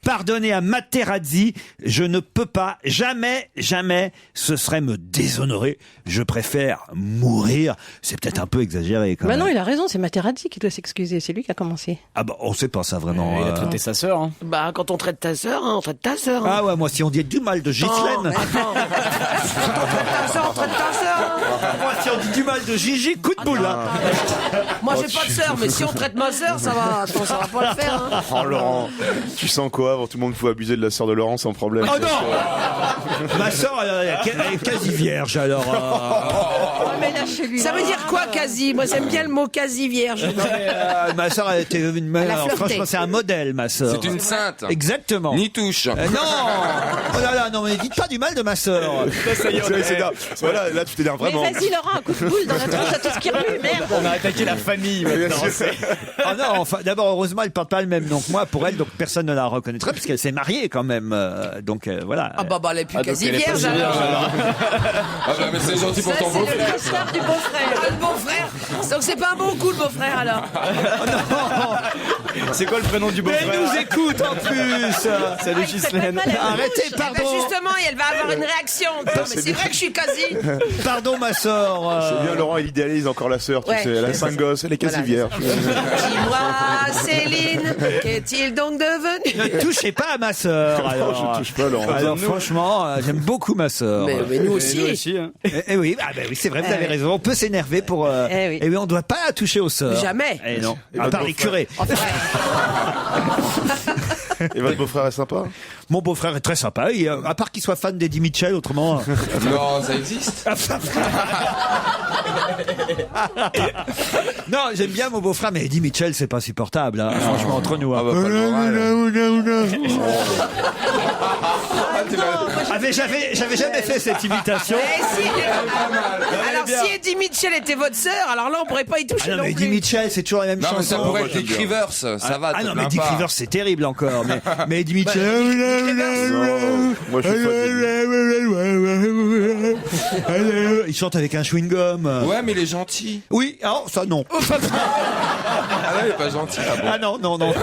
pardonner à Materazzi, je ne peux pas, jamais, ce serait me déshonorer. Je préfère mourir. C'est peut-être un peu exagéré quand même. Non, il a raison, c'est Materazzi qui doit s'excuser, c'est lui qui a commencé. Ah bah, on sait pas ça vraiment. Il a traité sa sœur. Hein. Bah, quand on traite ta sœur, on traite ta sœur. Ah ouais, moi si on dit du mal de Ghislaine. Attends. On traite ta sœur. Moi si on dit du mal de Gigi, coup de boule là. Moi j'ai pas de sœur, mais si on traite ma sœur, ça va pas le faire. Hein. Oh Laurent, tu sens quoi avant tout le monde faut abuser de la sœur de Laurent sans problème. Oh non. Ma sœur elle est quasi vierge alors. Mais là, chez lui, Ça veut dire quoi quasi? Moi j'aime bien le mot quasi vierge. Ma sœur elle était une alors, franchement c'est un modèle ma sœur. C'est une sainte. Exactement. Ni touche. Non. Oh là là, non mais dites pas du mal de ma sœur. Voilà, là tu t'énerves Mais vraiment. vas-y Laurent, un coup de boule dans la tronche à tout ce qui remue, merde. On a attaqué la famille maintenant. Oh non, enfin d'abord heureusement elle porte pas le même nom que moi pour elle donc personne ne la reconnaîtra parce qu'elle s'est mariée quand même donc voilà. Ah bah elle est plus Ah, donc quasi elle est pas vierge si vierge, alors. Ah bah, mais c'est gentil pour ton C'est le beau-frère. costard du beau-frère. Ah, le beau-frère. Donc c'est pas un bon coup le beau-frère alors. C'est quoi le prénom du Mais beau-frère? elle nous écoute en plus. Salut Ghislaine. Arrêtez, Eh ben pardon. justement, elle va avoir une réaction. Non, mais c'est vrai que je suis quasi. Pardon ma sœur. C'est bien Laurent, il idéalise encore la sœur, tu Ouais. sais, elle a 5 gosses, elle est quasi vierge. Dis-moi, Céline, qu'est-il donc devenu? Ne touchez pas à ma sœur. Alors, Je touche pas Laurent. alors franchement, j'aime beaucoup ma sœur. Mais nous aussi. Nous aussi. Hein. Eh oui, ah ben oui, c'est vrai, vous avez raison. On peut s'énerver pour. Eh oui. Eh oui, on doit pas toucher aux sœurs. Jamais. Eh non. Et À votre part les beau-frère curés. Et votre beau-frère est sympa? Mon beau-frère est très sympa. À part qu'il soit fan d'Eddie Mitchell, autrement. Non, ça existe. Non, j'aime bien mon beau-frère, mais Eddie Mitchell, c'est pas supportable. Hein. Franchement, entre nous. Ah Hein. bah, pas le moral. J'avais jamais fait cette imitation. Eh, si, alors si Eddie Mitchell était votre sœur, alors là on pourrait pas y toucher Ah non, non mais plus. Eddie Mitchell, c'est toujours la même Non, mais ça chanson. pourrait être les Crivers, ça va. Ah te non, mais plains Dick pas. Rivers, c'est terrible encore. Mais Eddie Mitchell. Non, moi je suis fan d'Eddie. Il chante avec un chewing-gum. Ouais, mais il est gentil. Oui, ah, ça non. Ah là, il est pas gentil. Ah bon. Ah non, non, non.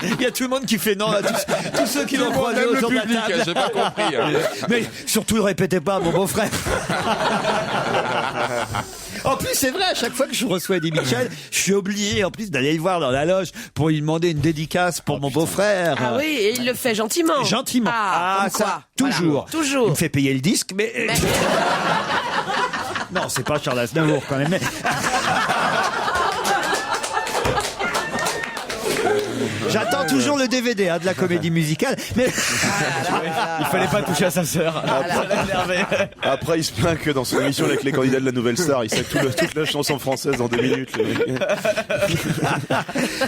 Il y a tout le monde qui fait non, là, tous ceux qui l'ont croisé Même le autour de la public, table. j'ai pas compris. Hein. Mais surtout, ne répétez pas, mon beau-frère. En plus, c'est vrai, à chaque fois que je reçois Eddie Mitchell, je suis obligé, en plus, d'aller le voir dans la loge pour lui demander une dédicace pour mon beau-frère. Ah oui, et il le fait gentiment. Gentiment. Ah, comme ça, quoi. toujours. Voilà. Toujours. Il me fait payer le disque, mais... Non, c'est pas Charles Aznavour, quand même. Mais... J'attends toujours le DVD de la comédie musicale, mais Il fallait pas toucher à sa sœur. Après, il se plaint que dans son émission avec les candidats de la Nouvelle Star, il sait toute la chanson française en 2 minutes.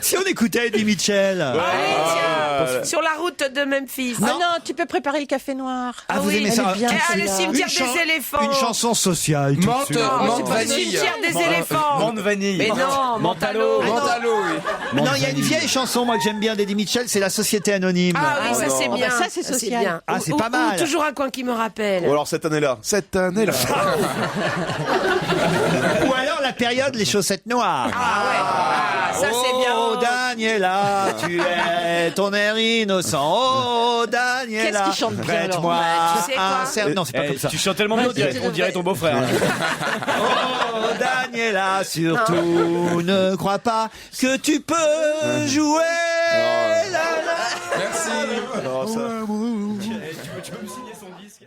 si on écoutait Eddie Mitchell. Allez, tiens, sur la route de Memphis. Ah non, tu peux préparer le café noir. Ah, vous oui, aimez elle ça est bien, Et le celle-là. cimetière Une des éléphants. Une chanson sociale. tout de Menthe, suite. menthe Le vanille. cimetière des éléphants. Menthe vanille. Mais non, Mentalo. Mentalo, oui. Non, il y a une vieille chanson, moi, que j'aime bien d'Eddie Mitchell, c'est La Société Anonyme. Ah oui, ça c'est non. bien. Ah bah ça, c'est social. bien. Ah, c'est Ou- pas ou mal. toujours un coin qui me rappelle. Ou alors cette année-là. Ou alors la période Les Chaussettes Noires. Ah ouais. Ah, ça c'est bien. Oh, Daniela, tu es ton air innocent. Oh, Daniela, Qu'est-ce qu'il chante bien, prête-moi Laurent. Tu sais quoi un cerf- Non, c'est pas Eh, comme ça. tu chantes tellement bien, on dirait ton beau-frère. Oh, Daniela, surtout ne crois pas que tu peux jouer. La, la. Merci. Non, ça... Tu peux me signer son disque?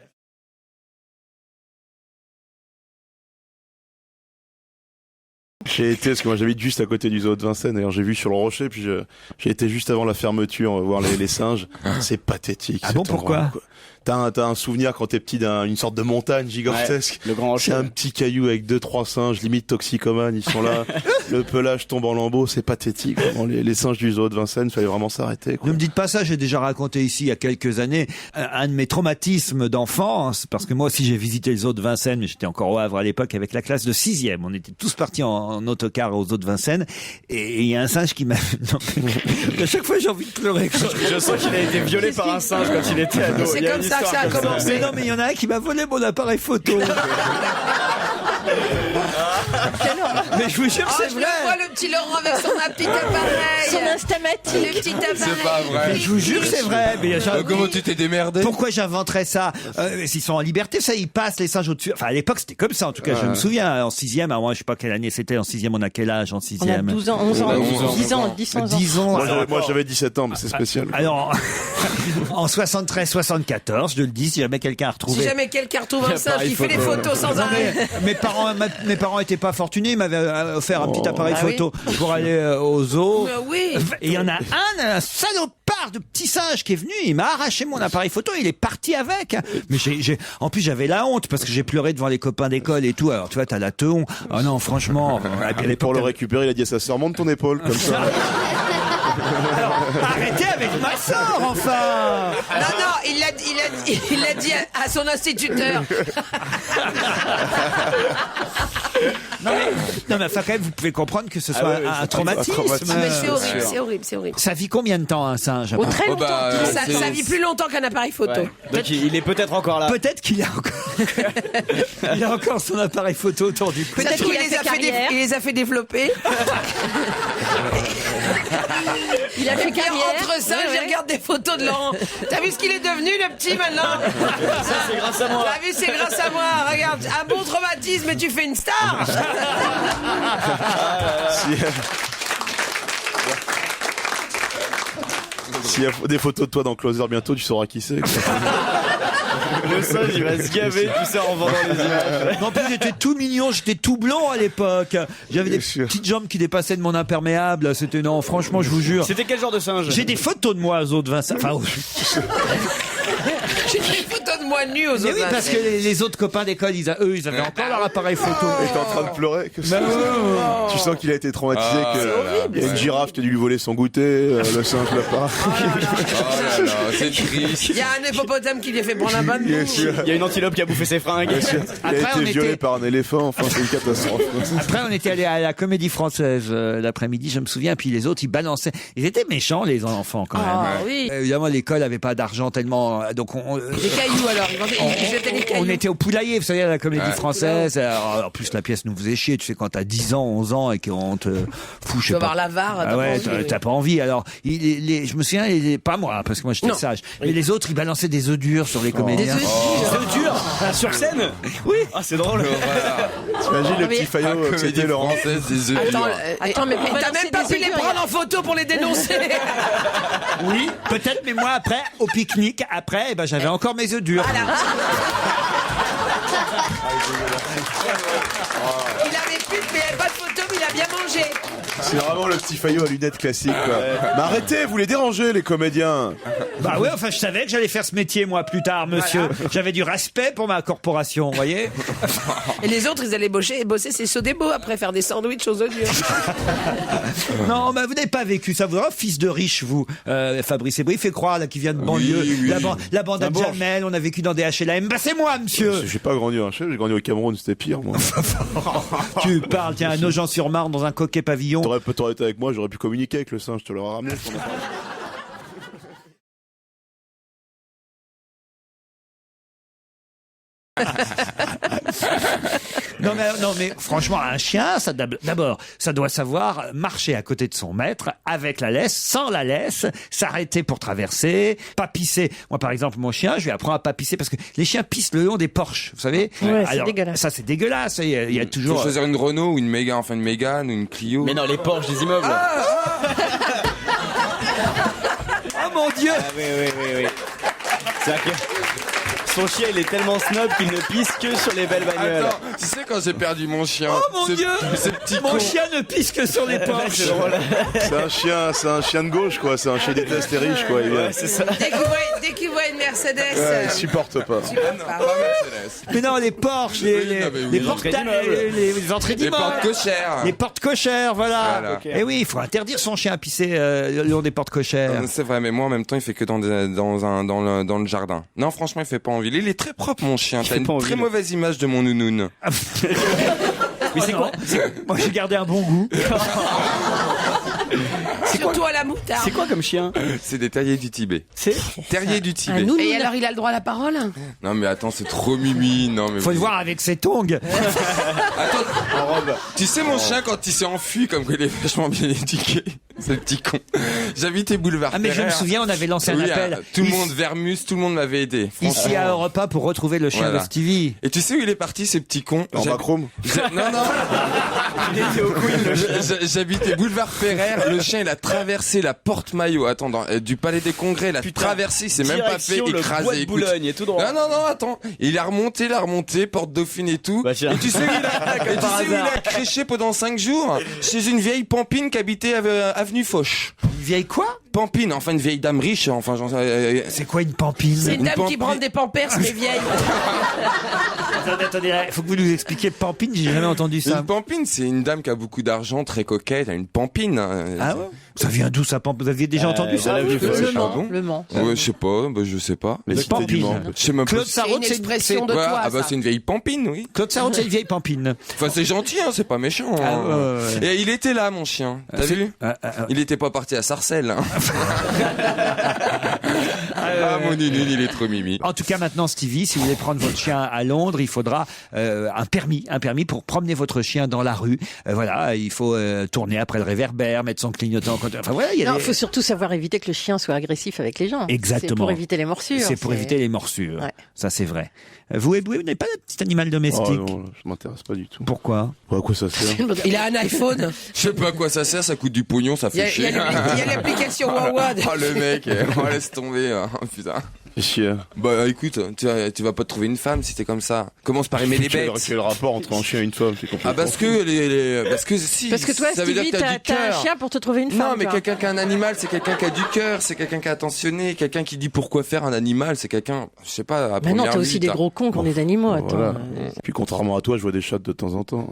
J'ai été, parce que moi j'habite juste à côté du zoo de Vincennes, d'ailleurs j'ai vu sur le rocher, puis j'ai été juste avant la fermeture voir les singes. C'est pathétique. Ah cet bon, endroit, pourquoi quoi. T'as un souvenir quand t'es petit d'une sorte de montagne gigantesque. Ouais, le grand rocher. C'est un petit caillou avec 2-3 singes, limite toxicomanes, ils sont là. Le pelage tombe en lambeaux, c'est pathétique. Vraiment, les singes du zoo de Vincennes, il fallait vraiment s'arrêter, quoi. Ne me dites pas ça, j'ai déjà raconté ici il y a quelques années un de mes traumatismes d'enfance, parce que moi aussi j'ai visité le zoo de Vincennes, mais j'étais encore au Havre à l'époque avec la classe de 6e. On était tous partis en autocar au zoo de Vincennes, et il y a un singe qui m'a... Non, à chaque fois j'ai envie de pleurer. Je sens qu'il a été violé par un singe quand il était ado. C'est Il y a comme une ça que histoire ça a comme commencé. Mais non, mais il y en a un qui m'a volé mon appareil photo. Mais je vous jure que Oh, c'est je vrai. le vois, le petit Laurent avec son petit appareil. Son instamatique. Le petit appareil. C'est pas vrai. Je vous jure que c'est vrai. Mais Comment tu t'es démerdé? pourquoi j'inventerais ça? S'ils sont en liberté, ça, ils passent les singes au-dessus. Enfin, à l'époque, c'était comme ça, en tout cas. Je me souviens, en sixième, alors moi, je sais pas quelle année c'était, en sixième, on a quel âge en On a sixième? 12 ans, 11 ans, On a 11 ans. 10 ans, 10 ans. 10 ans. Moi, j'avais 17 ans, mais c'est spécial. Alors, en 73-74, je le dis, si jamais quelqu'un a retrouvé. Si jamais quelqu'un retrouve un singe qui fait des photo. photos sans Non, arrêt. mais mes parents étaient pas fortunés, ils m'avaient offert un petit appareil Ah oui. photo pour aller au zoo. Oui. Et il y en a un salopard de petit singe qui est venu, il m'a arraché mon appareil photo, il est parti avec. Mais en plus j'avais la honte parce que j'ai pleuré devant les copains d'école et tout. Alors tu vois, t'as la teon. Oh non, franchement. Et pour le récupérer, il a dit à sa sœur, monte ton épaule, comme ça. Arrêtez avec ma sœur, enfin. Non, il l'a dit à son instituteur. Non mais enfin quand même, vous pouvez comprendre que ce soit ouais, un c'est traumatisme. un traumatisme. Mais c'est horrible, c'est horrible, c'est horrible. Ça vit combien de temps un singe? Oh, très Oh, longtemps. bah, c'est- Ça vit plus longtemps qu'un appareil photo. Donc il est peut-être encore là. Peut-être qu'il a encore, il a encore son appareil photo autour du cou. Peut-être qu'il qu'il a les fait a fait carrière. il les a fait développer. Il a fait Et carrière. entre ça, Ouais, je ouais. regarde des photos de Laurent. T'as vu ce qu'il est devenu, le petit, maintenant? Ça, c'est grâce à moi. T'as vu, c'est grâce à moi. Regarde, un bon traumatisme et tu fais une star. S'il y a des photos de toi dans Closer bientôt, tu sauras qui c'est. Le singe, il va se gaver, tu sais, en vendant les images. En plus, j'étais tout mignon, j'étais tout blond à l'époque. J'avais des Bien sûr. petites jambes qui dépassaient de mon imperméable. C'était non, franchement, je vous jure. C'était quel genre de singe? J'ai des photos de moi aux autres Vincent. Enfin, J'ai des photos de moi nu aux mais autres. oui, parce que les autres copains d'école, ils avaient encore leur appareil photo. Et t'es en train de pleurer. Que ça. Tu sens qu'il a été traumatisé, qu'il y a une girafe qui a dû lui voler son goûter, le singe l'a pas. Oh là là, c'est triste. Il y a un hippopotame qui lui a fait prendre un bain de Bien boue. sûr. Il y a une antilope qui a bouffé ses fringues. Bien sûr. Il Après, a on été violé était- par un éléphant, enfin c'est une catastrophe. Après, on était allé à la Comédie Française l'après-midi, je me souviens. Puis les autres, ils balançaient. Ils étaient méchants, les enfants, quand même. Ah oui. Évidemment, l'école avait pas d'argent tellement. Donc, Des cailloux alors, ils jetaient des cailloux. on était au Poulailler, vous savez, à la Comédie Française. Alors, en plus, la pièce nous faisait chier. Tu sais, quand t'as 10 ans, 11 ans et qu'on te fout, je sais Tu vas pas. voir la VAR. Ah ouais, t'as pas envie. Alors, je me souviens, pas moi, parce que moi j'étais Non. sage. Mais les autres, ils balançaient des œufs durs sur les comédiens. Des œufs C'est dur. Sur scène? Oui. Ah, c'est drôle. Voilà. T'imagines le mais- petit faillot que Comédie c'était Laurent. française des œufs Attends, durs. Attends, mais et t'as même pas pu les prendre en photo pour les dénoncer. Oui, peut-être, mais moi après, au pique-nique, après, eh ben, j'avais encore mes œufs durs. Voilà. Il avait plus, mais il n'y avait pas de photo, mais il a bien mangé. C'est vraiment le petit faillot à lunettes classique, quoi. Mais arrêtez, vous les dérangez, les comédiens. Bah ouais, enfin, je savais que j'allais faire ce métier, moi, plus tard, monsieur. J'avais du respect pour ma corporation, vous voyez. Et les autres, ils allaient bosser ces Sodebo après, faire des sandwichs aux œufs durs. Non, mais vous n'avez pas vécu ça. Vous êtes un fils de riche, vous, Fabrice Eboué. Il fait croire, là, qu'il vient de banlieue. oui. La bande à Jamel, on a vécu dans des HLM. Bah, c'est moi, monsieur. J'ai pas grandi en Chef, j'ai grandi au Cameroun, c'était pire, moi. Tu parles, tiens, à Nogent-sur-Marne, dans un coquet pavillon. T'aurais été avec moi, j'aurais pu communiquer avec le singe, je te l'aurais ramené. je t'en ai parlé. Non, mais franchement, un chien, ça d'abord, ça doit savoir marcher à côté de son maître, avec la laisse, sans la laisse, s'arrêter pour traverser, pas pisser. Moi, par exemple, mon chien, je lui apprends à pas pisser parce que les chiens pissent le long des porches, vous savez. Ouais, c'est dégueulasse. Ça, c'est dégueulasse. Il y a Faut toujours. choisir une Renault ou une Mégane, enfin une Mégane ou une Clio. Mais non, les Porsche des immeubles. Oh mon Dieu! Ah oui. C'est-à-dire que son chien, il est tellement snob qu'il ne pisse que sur les belles bagnoles. Attends, tu sais quand j'ai perdu mon chien, Oh mon Dieu! ce petit Mon con. chien ne pisse que sur les porches. C'est drôle. C'est un chien de gauche, quoi. C'est un chien des tests et riche, quoi. Ouais, c'est ça. Dès qu'il voit une Mercedes. Il supporte pas. Ah, pas Mercedes. Mais non, les porches, Oui, non, mais oui. les Les entrées portails, d'immeubles. les entrées Les d'immeubles. portes cochères. Les portes cochères, voilà. Voilà. Ok. Et oui, il faut interdire son chien à pisser le long des portes cochères. C'est vrai, mais moi en même temps, il fait que dans le jardin. Non, franchement, il fait pas envie. Il est très propre, mon chien. T'as fait une pas envie, très là. mauvaise image de mon nounoun. Mais c'est quoi? Moi, j'ai gardé un bon goût. Surtout à la moutarde. C'est quoi comme chien? C'est des terriers du Tibet. C'est Terriers du Tibet. nounou. Et alors, il a le droit à la parole? Non mais attends, c'est trop mimi. Non mais Faut le voir avec ses tongs. En robe. Tu sais mon chien quand il s'est enfui comme qu'il est vachement bien éduqué. Ce petit con. J'habitais boulevard Ah mais je me Pereire. souviens, on avait lancé un Oui, appel. tout le Ici- monde, Vermus, tout le monde m'avait aidé. Ici à Europe 1 pour retrouver le chien Voilà. de Stevie. Et tu sais où il est parti ce petit con? En Macron. Non, non. J'habitais boulevard Pereire. Le chien, il a traversé la porte Maillot. Attends, du Palais des Congrès. Il a traversé. Il s'est même pas fait Direction le bois écraser. de Écoute. Boulogne et tout droit. Non, non, non, attends. Il a remonté, porte Dauphine et tout. Bah, tiens. Et tu sais où il a, et tu sais où il a créché pendant 5 jours? Chez une vieille pampine qui habitait avenue Foch. Une vieille quoi? Pampine, enfin une vieille dame riche, enfin j'en sais. C'est quoi une pampine? C'est une Une dame qui pampine. prend des pampers, mais vieille. Attendez, faut que vous nous expliquiez pampine, j'ai jamais entendu ça. Une pampine, c'est une dame qui a beaucoup d'argent, très coquette, une pampine. Ah ouais? Ça vient d'où ça, pampine? Vous aviez déjà entendu ça? voilà, Le Ah Mans. bon Le Mans. Ouais, je sais pas, je sais pas. Les cités du pampines. Mans. Je sais même pas. Claude si- Sarraute, une expression de Ouais, toi, ah bah ça. c'est une vieille pampine, oui. Claude Sarraute, c'est une vieille pampine. Enfin c'est gentil, hein, c'est pas méchant. Ah, hein. ouais, ouais. Et il était là, mon chien. T'as c'est- vu? Ah. Il était pas parti à Sarcelles. Hein. Mon nunune, il est trop mimi. En tout cas, maintenant, Stevie, si vous voulez prendre votre chien à Londres, il faudra un permis pour promener votre chien dans la rue. Voilà, il faut tourner après le réverbère, mettre son clignotant. Enfin voilà, il y a Non, des- il faut surtout savoir éviter que le chien soit agressif avec les gens. Exactement. C'est pour éviter les morsures. C'est pour éviter les morsures. Ouais. Ça, c'est vrai. Vous n'avez pas de petit animal Oh domestique? non, je m'intéresse pas du tout. Pourquoi? À quoi ça sert? Il a un iPhone. Je sais pas à quoi ça sert, ça coûte du pognon, ça Il y fait a chier. l'application Wawa. Oh le mec, on laisse tomber. Oh, putain. Fais chier. Bah écoute, tu vas pas te trouver une femme si t'es comme ça. Commence par aimer les bêtes. Quel rapport entre un chien et une femme? C'est complètement Ah parce fou. que parce que si. Parce que toi, ça veut dire Stevie, que t'as du t'as un cœur. chien pour te trouver une femme. Non mais toi. quelqu'un qui a un animal, c'est quelqu'un qui a du cœur, c'est quelqu'un qui est attentionné, quelqu'un qui dit pourquoi faire un animal, c'est quelqu'un, je sais pas. À Mais non, première t'as aussi vue, des gros cons qui ont des animaux. Attends. Voilà. Puis contrairement à toi, je vois des chats de temps en temps.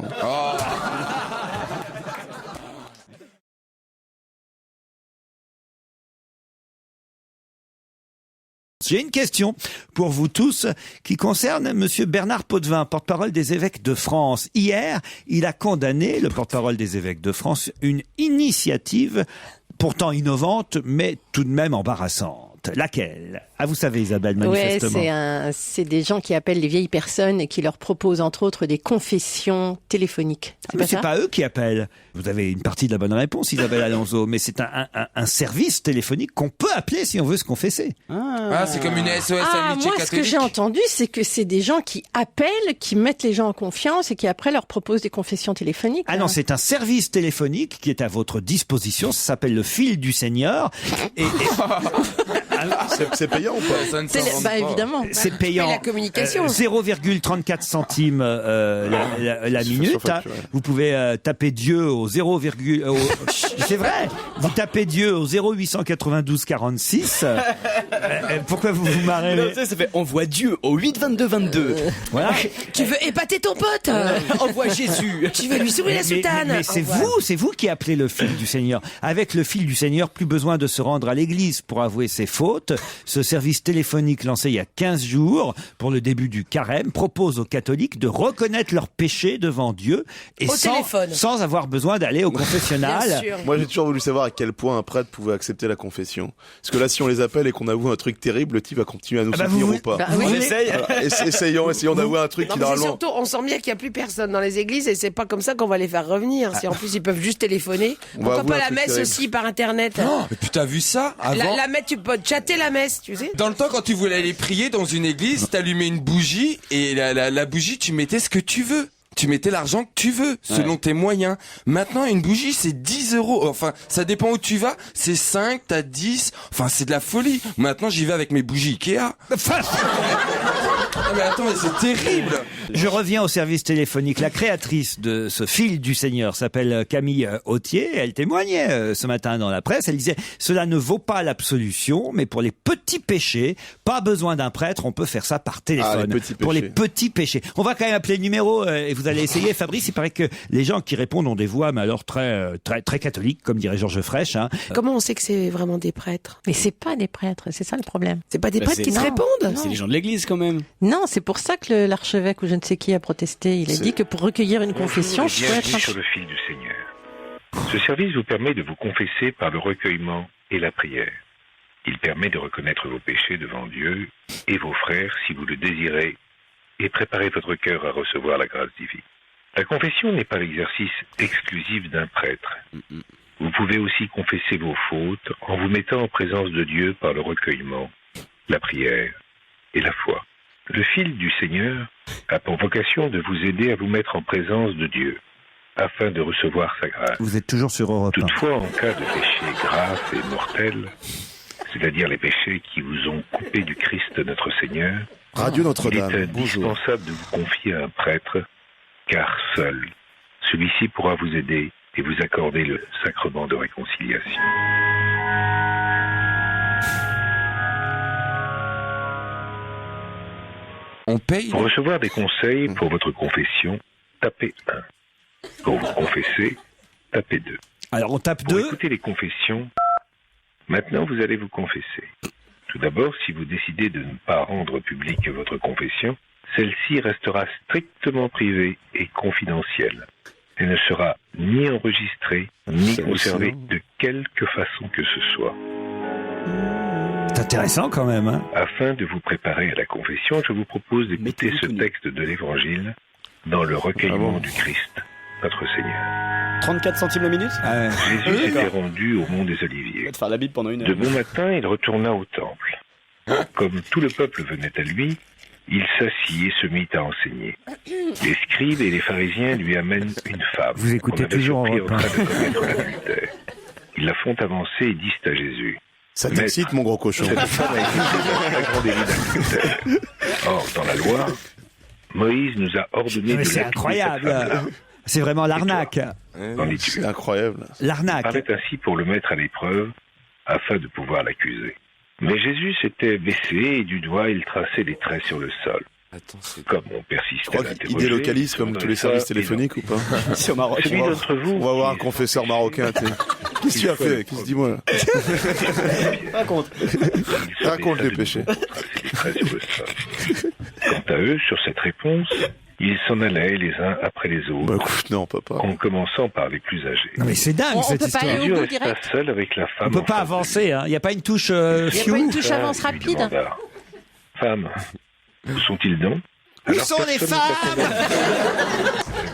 J'ai une question pour vous tous qui concerne Monsieur Bernard Potvin, porte-parole des évêques de France. Hier, il a condamné, le porte-parole des évêques de France, une initiative pourtant innovante, mais tout de même embarrassante. Laquelle? Ah, vous savez, Isabelle, Ouais, manifestement. c'est des gens qui appellent les vieilles personnes et qui leur proposent entre autres des confessions téléphoniques. Mais c'est pas eux qui appellent. Vous avez une partie de la bonne réponse, Isabelle Alonso, mais c'est un service téléphonique qu'on peut appeler si on veut se confesser. Ah, c'est comme une SOS Ah, amitié moi, ce que catholique. j'ai entendu, c'est que c'est des gens qui appellent, qui mettent les gens en confiance et qui après leur proposent des confessions téléphoniques. Ah non, c'est un service téléphonique qui est à votre disposition. Ça s'appelle le fil du Seigneur. C'est payant ou pas? Ça ne C'est s'invente bah, pas. évidemment. C'est payant. la communication. 0,34 centimes la minute. surfacturé. Vous pouvez taper Dieu au 0, c'est vrai. Vous tapez Dieu au 0,892 46. Pourquoi vous vous marrez? Non, tu sais, ça fait envoie Dieu au 82222. Voilà. Tu veux épater ton pote? Envoie Jésus. Tu veux lui sourire la soutane? Mais c'est Envoie. c'est vous qui appelez le fil du Seigneur. Avec le fil du Seigneur, plus besoin de se rendre à l'église pour avouer ses fautes. Ce service téléphonique lancé il y a 15 jours pour le début du carême propose aux catholiques de reconnaître leurs péchés devant Dieu et Au téléphone. sans avoir besoin d'aller au Bien confessionnal. sûr. Moi, j'ai toujours voulu savoir à quel point un prêtre pouvait accepter la confession. Parce que là, si on les appelle et qu'on avoue un truc terrible, le type va continuer à nous Ah bah, soutenir vous- ou pas. Bah, oui. On essaye. Voilà. Essayons d'avouer un truc Non, qui mais c'est normalement. surtout, on sent bien qu'il n'y a plus personne dans les églises et c'est pas comme ça qu'on va les faire revenir. Si en plus ils peuvent juste téléphoner. On va Pourquoi avouer pas un la truc messe terrible. aussi par internet? Mais puis t'as vu ça avant? La messe, tu peux chatter la messe, tu sais. Dans le temps, quand tu voulais aller prier dans une église, t'allumais une bougie et la bougie, tu mettais ce que tu veux. Tu mettais l'argent que tu veux, selon tes moyens. Maintenant, une bougie, c'est 10 €. Enfin, ça dépend où tu vas. C'est 5, t'as 10. Enfin, c'est de la folie. Maintenant, j'y vais avec mes bougies Ikea. Ah, mais attends, mais c'est terrible. Je reviens au service téléphonique. La créatrice de ce fil du Seigneur s'appelle Camille Autier. Elle témoignait ce matin dans la presse. Elle disait « Cela ne vaut pas l'absolution, mais pour les petits péchés, pas besoin d'un prêtre, on peut faire ça par téléphone. les petits Pour les péchés. petits péchés. » On va quand même appeler le numéro et vous allez essayer. Fabrice, il paraît que les gens qui répondent ont des voix, mais alors très catholiques, comme dirait Georges Frêche. Hein. Comment on sait que c'est vraiment des prêtres? Mais c'est pas des prêtres, c'est ça le problème. C'est pas des Bah, prêtres qui c'est- te non. répondent? C'est les gens de l'église quand même. Non, c'est pour ça que l'archevêque ou je ne sais qui a protesté. Il a dit que pour recueillir une confession, je peux être... Bienvenue sur le fil du Seigneur. Ce service vous permet de vous confesser par le recueillement et la prière. Il permet de reconnaître vos péchés devant Dieu et vos frères si vous le désirez et préparer votre cœur à recevoir la grâce divine. La confession n'est pas l'exercice exclusif d'un prêtre. Vous pouvez aussi confesser vos fautes en vous mettant en présence de Dieu par le recueillement, la prière et la foi. Le fil du Seigneur a pour vocation de vous aider à vous mettre en présence de Dieu, afin de recevoir sa grâce. Vous êtes toujours sur Europe 1. Toutefois, en cas de péché grave et mortel, c'est-à-dire les péchés qui vous ont coupé du Christ notre Seigneur, Radio il Notre-Dame, est bonjour. indispensable de vous confier à un prêtre, car seul, celui-ci pourra vous aider et vous accorder le sacrement de réconciliation. On paye Pour recevoir des conseils pour votre confession, tapez 1. Pour vous confesser, tapez 2. Alors on tape Pour 2. écouter les confessions, maintenant vous allez vous confesser. Tout d'abord, si vous décidez de ne pas rendre publique votre confession, celle-ci restera strictement privée et confidentielle. Elle ne sera ni enregistrée, ni C'est conservée hallucinant. de quelque façon que ce soit. C'est intéressant quand même. Hein. Afin de vous préparer à la confession, je vous propose d'écouter Mettez-vous ce tout nu. texte de l'Évangile dans le recueillement Ah bon du Christ, notre Seigneur. 34 centimes la minute? Ah ouais. Jésus s'était d'accord. rendu au mont des On Oliviers. va te faire la Bible pendant une heure. De bon matin, il retourna au temple. Comme tout le peuple venait à lui, il s'assit et se mit à enseigner. Les scribes et les pharisiens lui amènent une femme. Vous écoutez qu'on avait toujours surpris en Europe train de commettre l'adultère. Ils la font avancer et disent à Jésus: Ça Maître, t'excite, mon gros cochon. cette femme a été un très grand délit d'adultère. Or, dans la loi, Moïse nous a ordonné Mais de c'est lapider incroyable. cette femme-là. C'est vraiment l'arnaque. Dans les tuer. C'est incroyable. Il L'arnaque. parlait ainsi pour le mettre à l'épreuve, afin de pouvoir l'accuser. Mais Jésus s'était baissé et du doigt il traçait des traits sur le sol. Attends, c'est... Comme on Je persistait crois à qu'il l'interroger, délocalise il comme tous les demandait services ça, téléphoniques ou pas Ici au Maroc. Celui d'entre vous. On va voir un qui- confesseur marocain. T'sais. Qu'est-ce que tu as fait? Qu'est-ce que dis-moi là? Raconte. il se Raconte baissa les de péchés. nouveau pour tracer des traits sur le sol. Quant à eux, sur cette réponse, ils s'en allaient les uns après les Bah autres, écoute, non, papa. en commençant par les plus âgés. Non mais c'est dingue On cette peut pas histoire. aller au Jésus bout resta direct. seul avec la femme. On peut en pas face de lui. avancer. Hein. Il n'y a pas une touche Il n'y a fiou. pas une touche Ça, avance il lui rapide. demanda, Femme, où sont-ils donc? Où Alors, sont les personne ne femmes?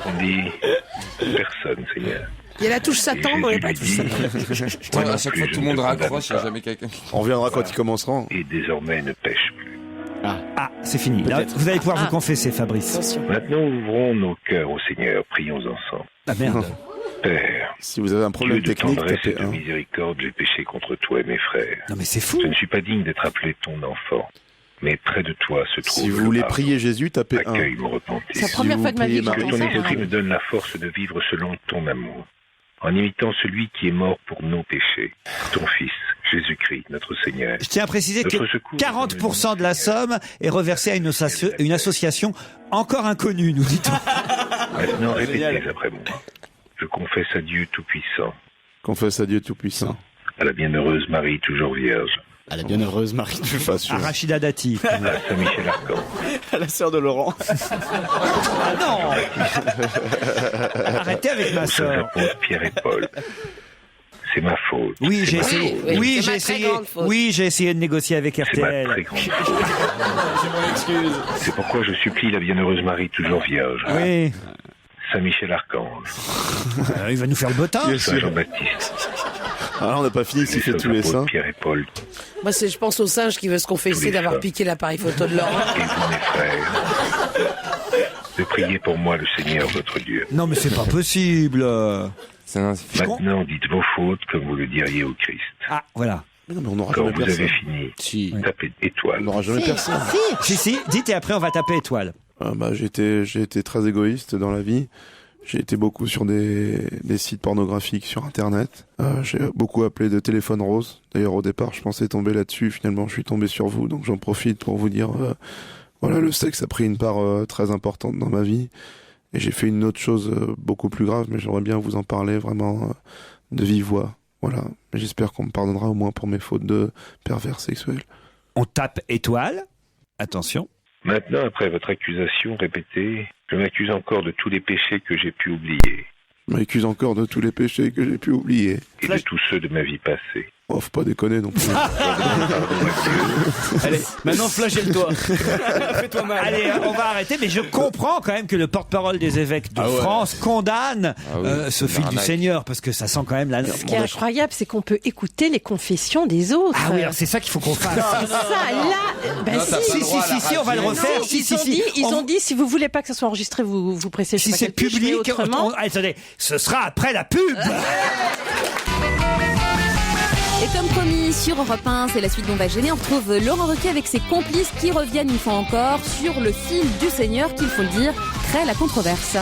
répondit, personne, Seigneur. Il y a la touche Satan, non, il n'y a pas Et de Jésus touche lui Satan. dit, Putain, Moi non à chaque plus, fois, je tout le ne monde te condamne raccroche, il n'y a pas. jamais quelqu'un. On reviendra quand ils commenceront. Et désormais ne pêche plus. Ah, c'est fini. Là, Peut-être. vous allez pouvoir vous confesser, Fabrice. Attention. Maintenant, ouvrons nos cœurs au Seigneur, prions ensemble. Ah merde. Père, Si vous avez un Dieu problème de technique, tendresse et tapez de 1. miséricorde, j'ai péché contre toi et mes frères. Non mais c'est fou. Je ne suis pas digne d'être appelé ton enfant, mais près de toi se trouve Si vous le voulez pardon. prier Jésus, tapez 1. Accueille mon repentir. C'est la Si première vous fois de ma vie priez que Que j'entends ton ça. esprit me donne la force de vivre selon ton amour, en imitant celui qui est mort pour nos péchés, ton Fils, Jésus-Christ, notre Seigneur. Je tiens à préciser que Notre secours, 40% de la somme est reversée à une association encore inconnue, nous dit-on. Maintenant, répétez Génial. après moi. Je confesse à Dieu Tout-Puissant, Confesse à Dieu Tout-Puissant. à la bienheureuse Marie, toujours vierge, À la bienheureuse Marie. Je suis pas sûr. À Rachida Dati. à Saint-Michel-Archange, À la sœur de Laurent. Ah non. Arrêtez avec ma aux saints sœur. apôtres Pierre et Paul. C'est ma faute. Oui, C'est j'ai ma essayé. faute. oui, Oui, c'est j'ai ma très essayé. grande faute. Oui, j'ai essayé de négocier avec C'est ma très RTL. grande faute. Je m'en excuse. C'est pourquoi je supplie la bienheureuse Marie, toujours vierge, Oui. Saint-Michel-Archange, Il va nous faire le bottin. Bien sûr. Saint-Jean-Baptiste, Alors on n'a pas fini s'il les fait saints tous les apôtres saints. Pierre et Paul, Moi, je pense au singe qui veut se Tous confesser les d'avoir femmes. piqué l'appareil photo de Laurent. et vous, mes frères, de prier pour moi le Seigneur votre Dieu. Non, mais c'est pas possible. C'est Maintenant, dites vos fautes comme vous le diriez au Christ. Ah, voilà. Mais non, mais on n'aura Quand jamais vous avez personne. fini, Si. tapez On étoile. n'aura jamais personne. Si, dites et après on va taper étoile. J'ai été très égoïste dans la vie. J'ai été beaucoup sur des sites pornographiques sur Internet. J'ai beaucoup appelé de téléphone rose. D'ailleurs, au départ, je pensais tomber là-dessus. Finalement, je suis tombé sur vous. Donc, j'en profite pour vous dire, voilà, le sexe a pris une part très importante dans ma vie. Et j'ai fait une autre chose beaucoup plus grave, mais j'aimerais bien vous en parler vraiment de vive voix. Voilà. Mais j'espère qu'on me pardonnera au moins pour mes fautes de pervers sexuel. On tape étoile. Attention. Maintenant, après votre accusation répétée, je m'accuse encore de tous les péchés que j'ai pu oublier. Je m'accuse encore de tous les péchés que j'ai pu oublier. et de tous ceux de ma vie passée. Oh, faut pas déconner non plus. Allez, maintenant flagelle-toi. Fais-toi mal. Allez, on va arrêter, mais je comprends quand même que le porte-parole des évêques de France condamne ce fil du Seigneur, parce que ça sent quand même la... Ce qui est incroyable, c'est qu'on peut écouter les confessions des autres. Ah oui, alors c'est ça qu'il faut qu'on fasse. C'est ça, là, ben Si, on va le refaire. Ils ont dit, si vous voulez pas que ça soit enregistré, vous pressez. Si c'est public, attendez, ce sera après la pub. Et comme promis, sur Europe 1, c'est la suite d'On va gêner. On retrouve Laurent Ruquier avec ses complices qui reviennent une fois encore sur le fil du Seigneur, qu'il faut le dire, crée la controverse.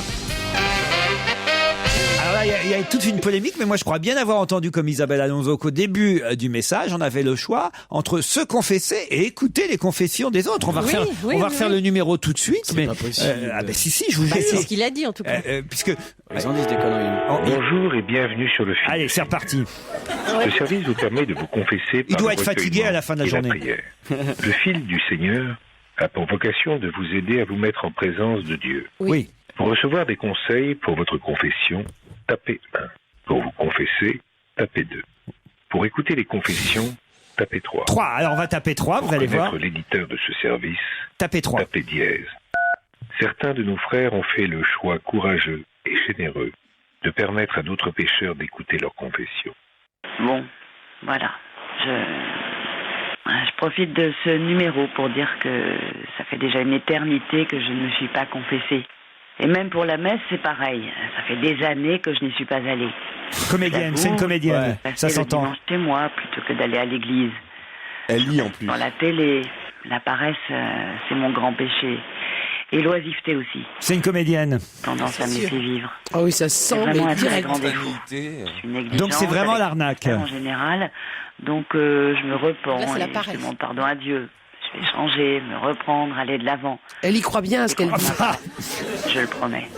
Alors là, il y a toute une polémique, mais moi je crois bien avoir entendu comme Isabelle Alonso qu'au début du message, on avait le choix entre se confesser et écouter les confessions des autres. On va refaire le numéro tout de suite. Mais, pas possible. Si, je vous jure. C'est ce qu'il a dit en tout cas. Puisque Ils en disent des conneries. Bonjour et bienvenue sur le fil. allez, c'est reparti. Ce service vous permet de vous confesser par doit le être fatigué recueillement à la fin de la et journée. prière. Le fil du Seigneur a pour vocation de vous aider à vous mettre en présence de Dieu. Oui. Pour recevoir des conseils pour votre confession, tapez 1. Pour vous confesser, tapez 2. Pour écouter les confessions, tapez 3. 3. Alors on va taper 3, Pour vous allez voir. connaître l'éditeur de ce service, Tapez 3. tapez dièse. Certains de nos frères ont fait le choix courageux et généreux de permettre à d'autres pécheurs d'écouter leurs confessions. Bon, voilà. Je profite de ce numéro pour dire que ça fait déjà une éternité que je ne me suis pas confessée. Et même pour la messe, c'est pareil. Ça fait des années que je n'y suis pas allée. Comédienne, c'est une comédienne. Ça Passer le s'entend. dimanche chez moi plutôt que d'aller à l'église. Elle lit en plus. Dans la télé, la paresse, c'est mon grand péché. Et l'oisiveté aussi. C'est une comédienne. Tendance à me laisser vivre. Ah oui, ça C'est sent, vraiment mais un très direct. grand défaut. Vanité. Je suis négligente Donc c'est vraiment avec l'arnaque. en général. Donc je me repens Là, c'est la et je paresse. demande pardon à Dieu. Je vais changer, me reprendre, aller de l'avant. Elle y croit bien à ce qu'elle dit. Enfin, Je le promets.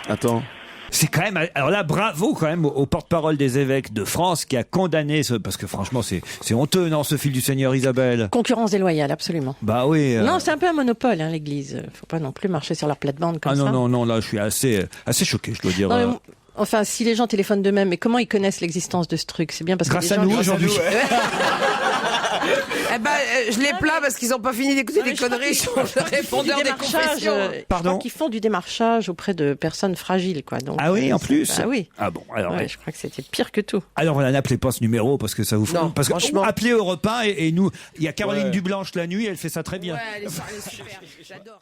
Attends. c'est quand même... Alors là, bravo quand même au porte-parole des évêques de France qui a condamné ce... Parce que franchement, c'est honteux, non, ce fil du Seigneur, Isabelle? Concurrence déloyale, absolument. Bah oui. Non, c'est un peu un monopole, hein, l'église. Faut pas non plus marcher sur leur plate-bande comme Ah ça. non, là, je suis assez choqué, je dois dire. Non, mais enfin, si les gens téléphonent d'eux-mêmes, mais comment ils connaissent l'existence de ce truc? C'est bien parce que Grâce les à gens... nous aujourd'hui. Eh ben, je les plains parce qu'ils n'ont pas fini d'écouter des conneries sur le répondeur des confessions. Pardon. Je crois qu'ils font du démarchage auprès de personnes fragiles, quoi. Donc, Ah oui, en plus. Ah oui. Ah bon, alors. Ouais, je crois que c'était pire que tout. Alors voilà, n'appelez pas ce numéro parce que ça vous fout. Non, parce que franchement. appelez Europe 1 et nous, il y a Caroline Dublanche la nuit, elle fait ça très bien. Ouais, elle est super. J'adore.